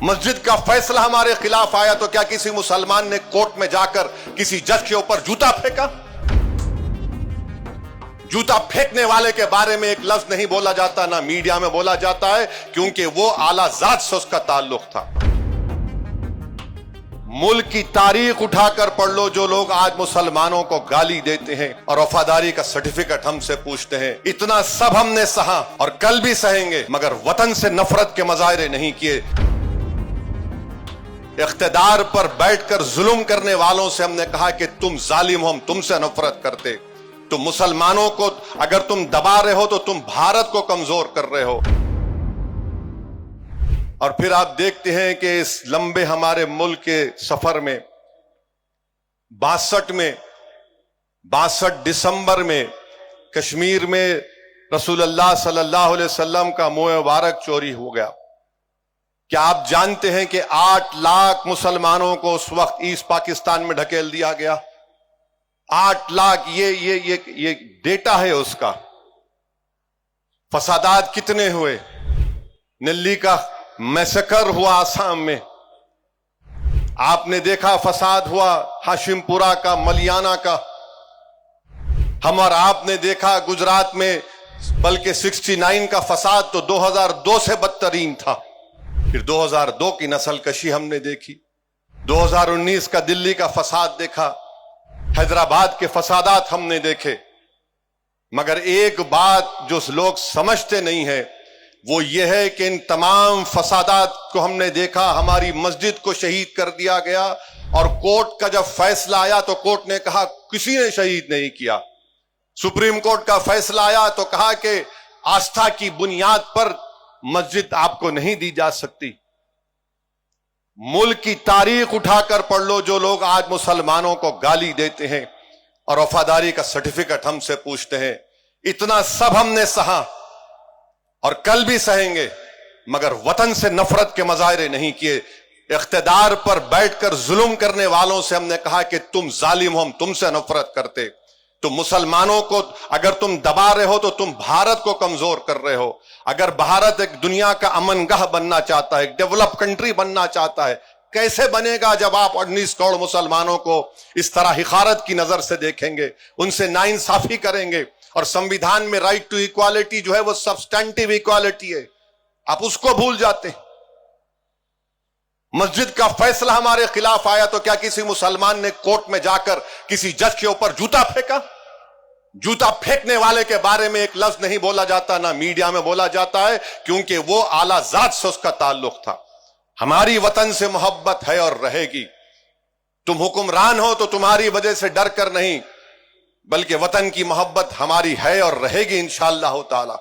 مسجد کا فیصلہ ہمارے خلاف آیا تو کیا کسی مسلمان نے کورٹ میں جا کر کسی جج کے اوپر جوتا پھینکا؟ جوتا پھینکنے والے کے بارے میں ایک لفظ نہیں بولا جاتا، نہ میڈیا میں بولا جاتا ہے، کیونکہ وہ اعلیٰ ذات سے اس کا تعلق تھا۔ ملک کی تاریخ اٹھا کر پڑھ لو، جو لوگ آج مسلمانوں کو گالی دیتے ہیں اور وفاداری کا سرٹیفکیٹ ہم سے پوچھتے ہیں، اتنا سب ہم نے سہا اور کل بھی سہیں گے، مگر وطن سے نفرت کے مظاہرے نہیں کیے۔ اقتدار پر بیٹھ کر ظلم کرنے والوں سے ہم نے کہا کہ تم ظالم ہو، ہم تم سے نفرت کرتے۔ تم مسلمانوں کو اگر تم دبا رہے ہو تو تم بھارت کو کمزور کر رہے ہو۔ اور پھر آپ دیکھتے ہیں کہ اس لمبے ہمارے ملک کے سفر میں 62 دسمبر میں کشمیر میں رسول اللہ صلی اللہ علیہ وسلم کا منہ مبارک چوری ہو گیا۔ کیا آپ جانتے ہیں کہ 8 لاکھ مسلمانوں کو اس وقت ایسٹ پاکستان میں ڈھکیل دیا گیا؟ 8 لاکھ، یہ ڈیٹا ہے اس کا۔ فسادات کتنے ہوئے؟ نلی کا میسکر ہوا آسام میں، آپ نے دیکھا فساد ہوا ہاشم پورہ کا، ملیانہ کا، ہم اور آپ نے دیکھا گجرات میں، بلکہ 69 کا فساد تو 2002 سے بدترین تھا۔ پھر 2002 کی نسل کشی ہم نے دیکھی، 2019 کا دلی کا فساد دیکھا، حیدرآباد کے فسادات ہم نے دیکھے۔ مگر ایک بات جو لوگ سمجھتے نہیں ہیں وہ یہ ہے کہ ان تمام فسادات کو ہم نے دیکھا، ہماری مسجد کو شہید کر دیا گیا، اور کورٹ کا جب فیصلہ آیا تو کورٹ نے کہا کسی نے شہید نہیں کیا۔ سپریم کورٹ کا فیصلہ آیا تو کہا کہ آستھا کی بنیاد پر مسجد آپ کو نہیں دی جا سکتی۔ ملک کی تاریخ اٹھا کر پڑھ لو، جو لوگ آج مسلمانوں کو گالی دیتے ہیں اور وفاداری کا سرٹیفکیٹ ہم سے پوچھتے ہیں، اتنا سب ہم نے سہا اور کل بھی سہیں گے، مگر وطن سے نفرت کے مظاہرے نہیں کیے۔ اقتدار پر بیٹھ کر ظلم کرنے والوں سے ہم نے کہا کہ تم ظالم ہو، ہم تم سے نفرت کرتے۔ تم مسلمانوں کو اگر تم دبا رہے ہو تو تم بھارت کو کمزور کر رہے ہو۔ اگر بھارت ایک دنیا کا امن گاہ بننا چاہتا ہے، ایک ڈیولپ کنٹری بننا چاہتا ہے، کیسے بنے گا جب آپ 19 کروڑ مسلمانوں کو اس طرح حقارت کی نظر سے دیکھیں گے، ان سے ناانصافی کریں گے؟ اور سمویدھان میں رائٹ ٹو ایکوالٹی جو ہے وہ سبسٹینٹیو ایکوالٹی ہے، آپ اس کو بھول جاتے ہیں۔ مسجد کا فیصلہ ہمارے خلاف آیا تو کیا کسی مسلمان نے کورٹ میں جا کر کسی جج کے اوپر جوتا پھینکا؟ جوتا پھینکنے والے کے بارے میں ایک لفظ نہیں بولا جاتا، نہ میڈیا میں بولا جاتا ہے، کیونکہ وہ اعلیٰ ذات سے اس کا تعلق تھا۔ ہماری وطن سے محبت ہے اور رہے گی۔ تم حکمران ہو تو تمہاری وجہ سے ڈر کر نہیں، بلکہ وطن کی محبت ہماری ہے اور رہے گی انشاءاللہ تعالی۔